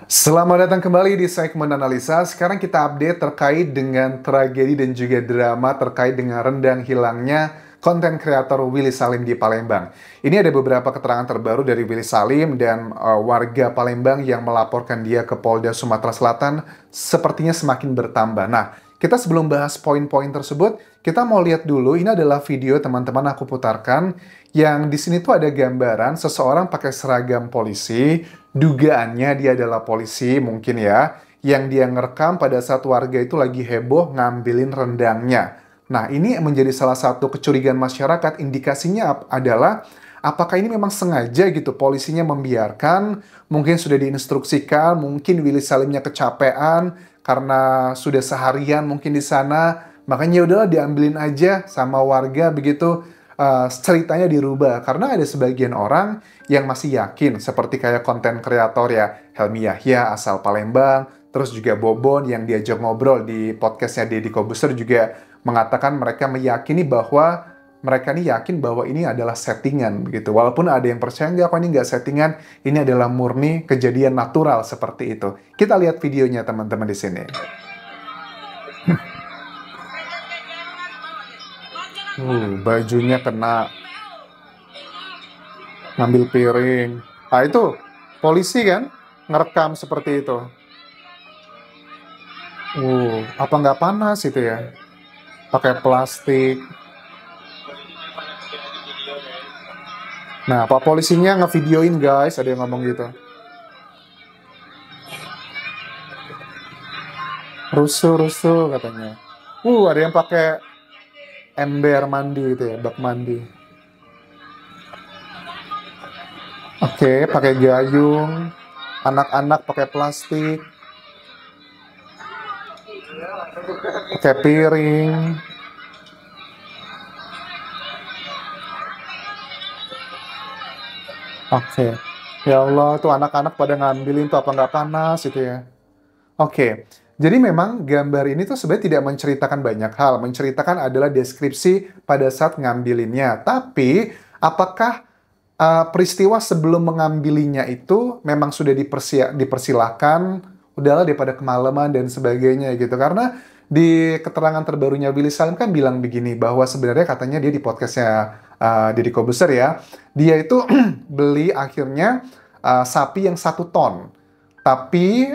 Selamat datang kembali di segmen analisa. Sekarang kita update terkait dengan tragedi dan juga drama terkait dengan rendang hilangnya konten kreator Willy Salim di Palembang. Ini ada beberapa keterangan terbaru dari Willy Salim dan warga Palembang yang melaporkan dia ke Polda Sumatera Selatan sepertinya semakin bertambah. Nah, kita sebelum bahas poin-poin tersebut, kita mau lihat dulu. Ini adalah video teman-teman aku putarkan yang di sini tuh ada gambaran seseorang pakai seragam polisi. Dugaannya dia adalah polisi mungkin ya, yang dia ngerekam pada saat warga itu lagi heboh ngambilin rendangnya. Nah, ini menjadi salah satu kecurigaan masyarakat. Indikasinya adalah apakah ini memang sengaja gitu polisinya membiarkan, mungkin sudah diinstruksikan, mungkin Willy Salimnya kecapean karena sudah seharian mungkin di sana, makanya ya udahlah diambilin aja sama warga begitu. Ceritanya dirubah karena ada sebagian orang yang masih yakin seperti kayak konten kreator ya Helmi Yahya asal Palembang, terus juga Bobon yang diajak ngobrol di podcastnya Deddy Kobuser juga mengatakan mereka meyakini bahwa mereka ini yakin bahwa ini adalah settingan begitu. Walaupun ada yang percaya nggak kok ini nggak settingan, ini adalah murni kejadian natural seperti itu. Kita lihat videonya teman-teman di sini. Bajunya kena, ngambil piring. Ah itu polisi kan ngerekam seperti itu. Apa nggak panas itu ya? Pakai plastik. Nah, Pak polisinya ngevideoin guys, ada yang ngomong gitu. Rusuh-rusuh katanya. Ada yang pakai ember mandi gitu ya, bak mandi. Oke, pakai gayung. Anak-anak pakai plastik. Pakai piring. Oke. Ya Allah, tuh anak-anak pada ngambilin tuh apa nggak panas itu ya. Oke. Jadi memang gambar ini tuh sebenarnya tidak menceritakan banyak hal. Menceritakan adalah deskripsi pada saat ngambilinnya. Tapi, apakah peristiwa sebelum mengambilinya itu memang sudah dipersilahkan, udahlah daripada kemalaman dan sebagainya gitu. Karena di keterangan terbarunya Willy Salim kan bilang begini, bahwa sebenarnya katanya dia di podcastnya Deddy Kobuser ya, dia itu beli akhirnya sapi yang 1 ton. Tapi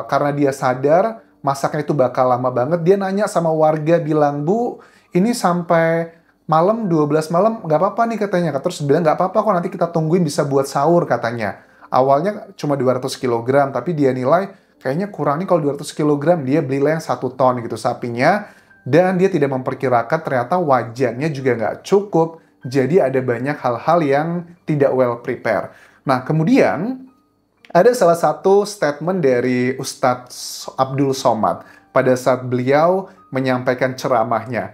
karena dia sadar masaknya itu bakal lama banget, dia nanya sama warga bilang, "Bu, ini sampai malam 12 malam nggak apa-apa nih," katanya. Terus bilang, "Nggak apa-apa kok, nanti kita tungguin bisa buat sahur," katanya. Awalnya cuma 200 kilogram, tapi dia nilai kayaknya kurang nih kalau 200 kilogram. Dia belilah yang 1 ton gitu sapinya. Dan dia tidak memperkirakan ternyata wajannya juga nggak cukup. Jadi ada banyak hal-hal yang tidak well prepare. Nah, kemudian ada salah satu statement dari Ustadz Abdul Somad pada saat beliau menyampaikan ceramahnya.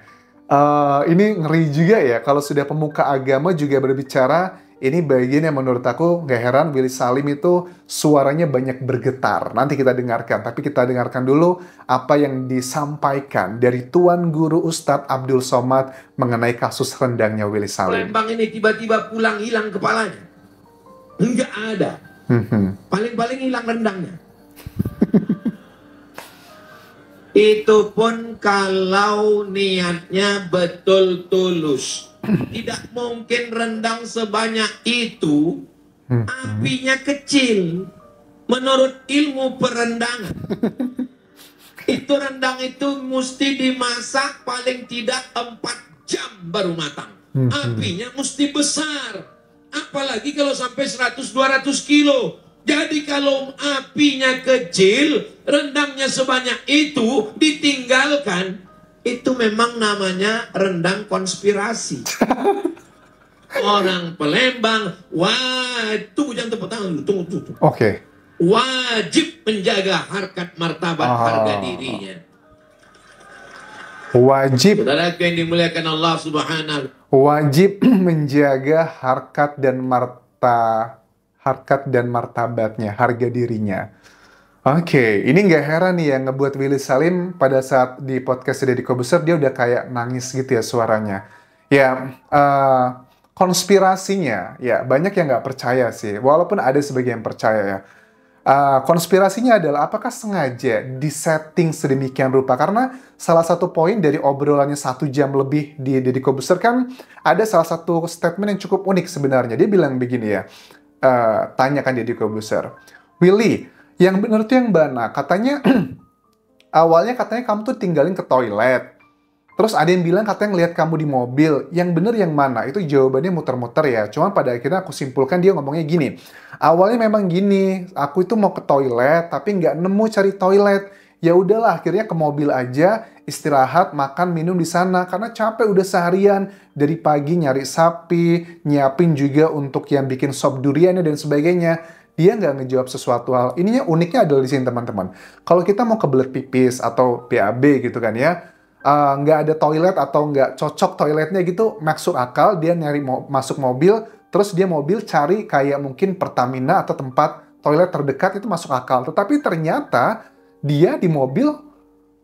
Ini ngeri juga ya, kalau sudah pemuka agama juga berbicara, ini bagian yang menurut aku gak heran Willy Salim itu suaranya banyak bergetar. Nanti kita dengarkan, tapi kita dengarkan dulu apa yang disampaikan dari Tuan Guru Ustadz Abdul Somad mengenai kasus rendangnya Willy Salim. Palembang ini tiba-tiba pulang hilang kepalanya. Enggak ada. Paling-paling hilang rendangnya. Itu pun kalau niatnya betul tulus. Tidak mungkin rendang sebanyak itu, apinya kecil. Menurut ilmu perendangan, itu rendang itu mesti dimasak paling tidak 4 jam baru matang. Apinya mesti besar. Apalagi kalau sampai 100-200 kilo. Jadi kalau apinya kecil, rendangnya sebanyak itu ditinggalkan, itu memang namanya rendang konspirasi. Orang Palembang, tunggu, jangan tepuk tangan dulu, tunggu. Oke. Wajib menjaga harkat martabat harga dirinya. Wajib. Saudara yang dimuliakan Allah Subhanahu. Wajib menjaga harkat dan martabatnya, harga dirinya. Oke, ini nggak heran nih yang ngebuat Willy Salim pada saat di podcast Deddy Kobuser dia udah kayak nangis gitu ya suaranya. Ya, konspirasinya, ya banyak yang nggak percaya sih. Walaupun ada sebagian yang percaya ya. Konspirasinya adalah apakah sengaja disetting sedemikian rupa? Karena salah satu poin dari obrolannya 1 jam lebih di Deddy Corbuzier kan ada salah satu statement yang cukup unik sebenarnya. Dia bilang begini ya, tanyakan Deddy Corbuzier, Willy, yang benar tuh yang mana? Katanya awalnya katanya kamu tuh tinggalin ke toilet. Terus ada yang bilang katanya ngelihat kamu di mobil. Yang bener yang mana? Itu jawabannya muter-muter ya. Cuma pada akhirnya aku simpulkan dia ngomongnya gini. Awalnya memang gini, aku itu mau ke toilet, tapi nggak nemu cari toilet. Ya udahlah, akhirnya ke mobil aja, istirahat, makan, minum di sana. Karena capek udah seharian. Dari pagi nyari sapi, nyiapin juga untuk yang bikin sop duriannya dan sebagainya. Dia nggak ngejawab sesuatu hal. Ininya uniknya adalah di sini teman-teman. Kalau kita mau kebelet pipis atau BAB gitu kan ya, nggak ada toilet atau nggak cocok toiletnya gitu, masuk akal dia nyari masuk mobil, terus dia mobil cari kayak mungkin Pertamina atau tempat toilet terdekat, itu masuk akal. Tetapi ternyata dia di mobil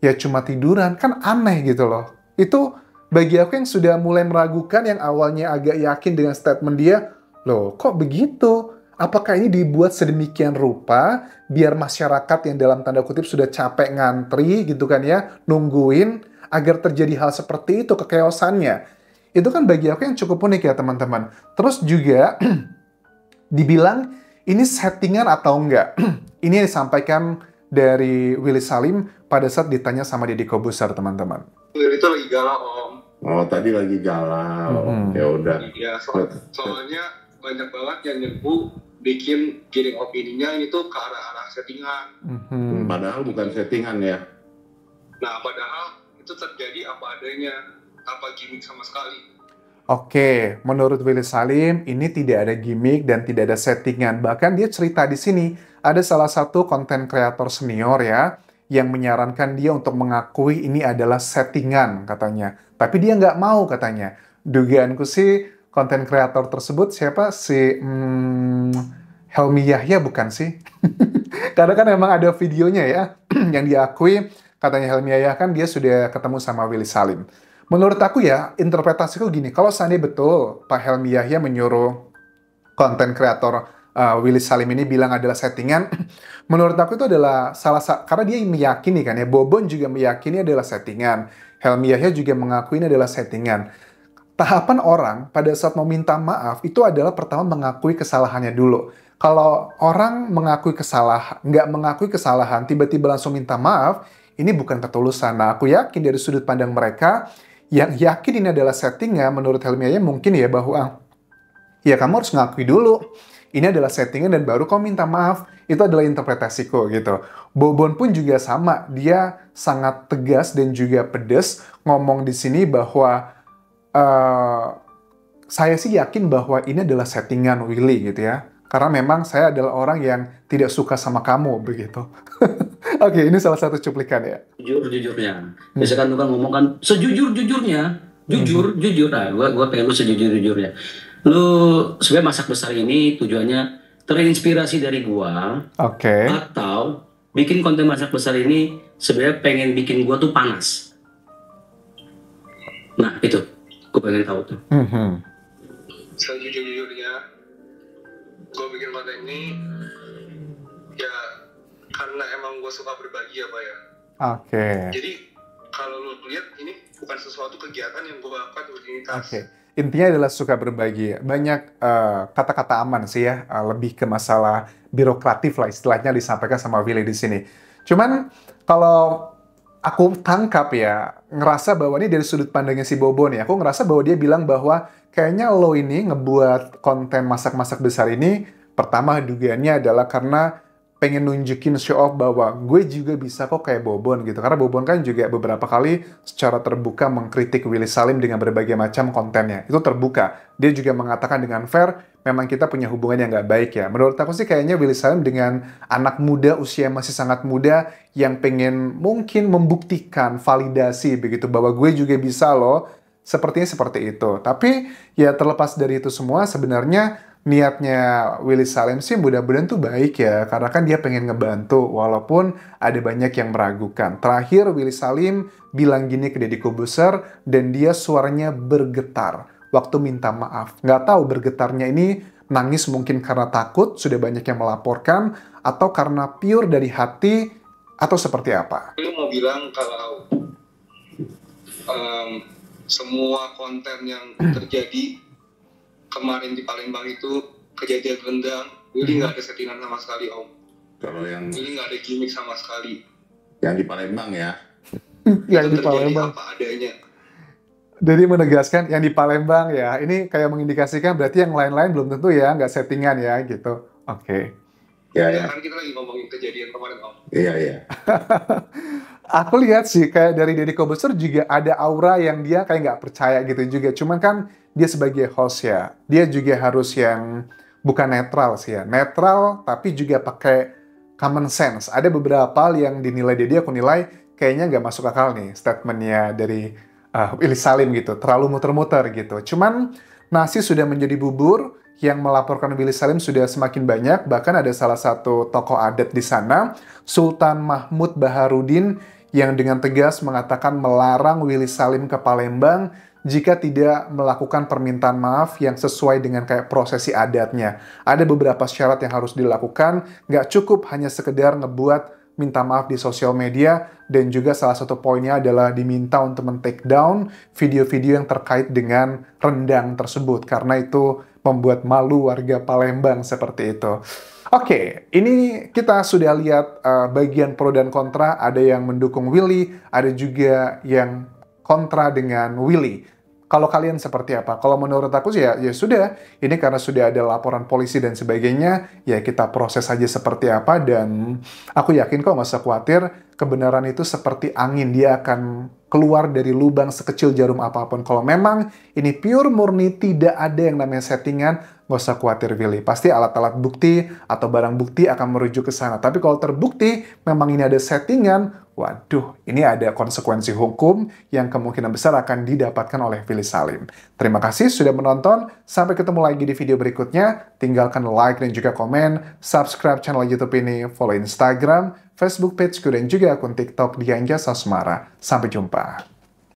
ya cuma tiduran, kan aneh gitu loh. Itu bagi aku yang sudah mulai meragukan, yang awalnya agak yakin dengan statement dia, loh kok begitu? Apakah ini dibuat sedemikian rupa biar masyarakat yang dalam tanda kutip sudah capek ngantri gitu kan ya, nungguin agar terjadi hal seperti itu, kekeosannya. Itu kan bagi aku yang cukup unik ya teman-teman. Terus juga dibilang ini settingan atau enggak. Ini yang disampaikan dari Willy Salim pada saat ditanya sama Deddy Corbuzier teman-teman. Willy itu lagi galau om. Oh tadi lagi galau. Ya udah. Iya, soalnya banyak banget yang nyebut bikin giring opininya itu ke arah-arah settingan. Padahal bukan settingan ya. Nah, padahal itu terjadi apa adanya, tanpa gimmick sama sekali. Oke, menurut Willy Salim, ini tidak ada gimmick dan tidak ada settingan. Bahkan dia cerita di sini, ada salah satu konten kreator senior ya, yang menyarankan dia untuk mengakui ini adalah settingan katanya. Tapi dia nggak mau katanya. Dugaanku sih, konten kreator tersebut siapa? Si Helmi Yahya bukan sih? Karena kan emang ada videonya ya, yang diakui. Katanya Helmi Yahya kan dia sudah ketemu sama Willy Salim. Menurut aku ya, interpretasiku gini, kalau seandainya betul Pak Helmi Yahya menyuruh konten kreator Willy Salim ini bilang adalah settingan, menurut aku itu adalah karena dia meyakini kan ya, Bobon juga meyakini adalah settingan, Helmi Yahya juga mengakui ini adalah settingan. Tahapan orang pada saat mau minta maaf itu adalah pertama mengakui kesalahannya dulu. Kalau orang nggak mengakui kesalahan, tiba-tiba langsung minta maaf, ini bukan ketulusan. Nah, aku yakin dari sudut pandang mereka, yang yakin ini adalah settingan, menurut Helmi Yahya mungkin ya bahwa, ya kamu harus ngakui dulu, ini adalah settingan dan baru kamu minta maaf. Itu adalah interpretasiku gitu. Bobon pun juga sama, dia sangat tegas dan juga pedas ngomong di sini bahwa, saya sih yakin bahwa ini adalah settingan Willy gitu ya. Karena memang saya adalah orang yang tidak suka sama kamu, begitu. Oke, ini salah satu cuplikan ya. Jujur-jujurnya. Biasanya kan lu kan ngomong kan, sejujur-jujurnya. Jujur. Nah, gua pengen lu sejujur-jujurnya. Lu sebenarnya masak besar ini tujuannya terinspirasi dari gua. Oke. Atau bikin konten masak besar ini sebenarnya pengen bikin gua tuh panas. Nah, itu. Gua pengen tahu tuh. Sejujur-jujurnya, gue bikin konten ini ya karena emang gue suka berbagi ya Pak ya. Oke. Jadi kalau lu lihat ini bukan sesuatu kegiatan yang gue lakukan rutinitas. Oke. Intinya adalah suka berbagi. Banyak kata-kata aman sih ya, lebih ke masalah birokratif lah istilahnya disampaikan sama Willy di sini. Cuman kalau aku tangkap ya, ngerasa bahwa ini dari sudut pandangnya si Bobon ya, aku ngerasa bahwa dia bilang bahwa kayaknya lo ini ngebuat konten masak-masak besar ini, pertama dugaannya adalah karena pengen nunjukin show off bahwa gue juga bisa kok kayak Bobon gitu. Karena Bobon kan juga beberapa kali secara terbuka mengkritik Willy Salim dengan berbagai macam kontennya. Itu terbuka. Dia juga mengatakan dengan fair, memang kita punya hubungan yang nggak baik ya. Menurut aku sih kayaknya Willy Salim dengan anak muda, usia masih sangat muda, yang pengen mungkin membuktikan validasi begitu, bahwa gue juga bisa loh, sepertinya seperti itu. Tapi ya terlepas dari itu semua, sebenarnya niatnya Willy Salim sih mudah-mudahan tuh baik ya, karena kan dia pengen ngebantu walaupun ada banyak yang meragukan. Terakhir Willy Salim bilang gini ke Deddy Corbuzier dan dia suaranya bergetar waktu minta maaf. Nggak tahu bergetarnya ini nangis mungkin karena takut, sudah banyak yang melaporkan, atau karena pure dari hati, atau seperti apa? Lu mau bilang kalau semua konten yang terjadi kemarin di Palembang itu kejadian rendang, Willy nggak ada settingan sama sekali, Om. Kalau yang Willy nggak ada gimmick sama sekali. di Palembang ya. Yang di Itu terjadi Palembang. apa adanya. Jadi menegaskan yang di Palembang ya, ini kayak mengindikasikan berarti yang lain-lain belum tentu ya, nggak settingan ya gitu. Oke. Ya, Ya ya. kan kita lagi ngomongin kejadian kemarin, Om. Iya, iya. Aku lihat sih kayak dari Deddy Corbuzier juga ada aura yang dia kayak nggak percaya gitu juga. Cuman kan dia sebagai host ya, dia juga harus yang bukan netral sih ya. Netral tapi juga pakai common sense. Ada beberapa hal yang dinilai Deddy, aku nilai kayaknya nggak masuk akal nih statementnya dari Willy Salim gitu. Terlalu muter-muter gitu. Cuman nasi sudah menjadi bubur, yang melaporkan Willy Salim sudah semakin banyak. Bahkan ada salah satu tokoh adat di sana, Sultan Mahmud Baharudin, yang dengan tegas mengatakan melarang Willy Salim ke Palembang jika tidak melakukan permintaan maaf yang sesuai dengan kayak prosesi adatnya. Ada beberapa syarat yang harus dilakukan, nggak cukup hanya sekedar ngebuat minta maaf di sosial media, dan juga salah satu poinnya adalah diminta untuk men-take down video-video yang terkait dengan rendang tersebut, karena itu membuat malu warga Palembang seperti itu. Oke, ini kita sudah lihat bagian pro dan kontra, ada yang mendukung Willy, ada juga yang kontra dengan Willy. Kalau kalian seperti apa? Kalau menurut aku sih ya sudah, ini karena sudah ada laporan polisi dan sebagainya, ya kita proses aja seperti apa, dan aku yakin kok nggak usah khawatir, kebenaran itu seperti angin, dia akan keluar dari lubang sekecil jarum apapun. Kalau memang ini pure murni, tidak ada yang namanya settingan, nggak usah khawatir Willy. Pasti alat-alat bukti atau barang bukti akan merujuk ke sana. Tapi kalau terbukti memang ini ada settingan, waduh, ini ada konsekuensi hukum yang kemungkinan besar akan didapatkan oleh Willy Salim. Terima kasih sudah menonton. Sampai ketemu lagi di video berikutnya. Tinggalkan like dan juga komen. Subscribe channel YouTube ini. Follow Instagram, Facebook pageku, dan juga akun TikTok Dian Jasa Semara. Sampai jumpa.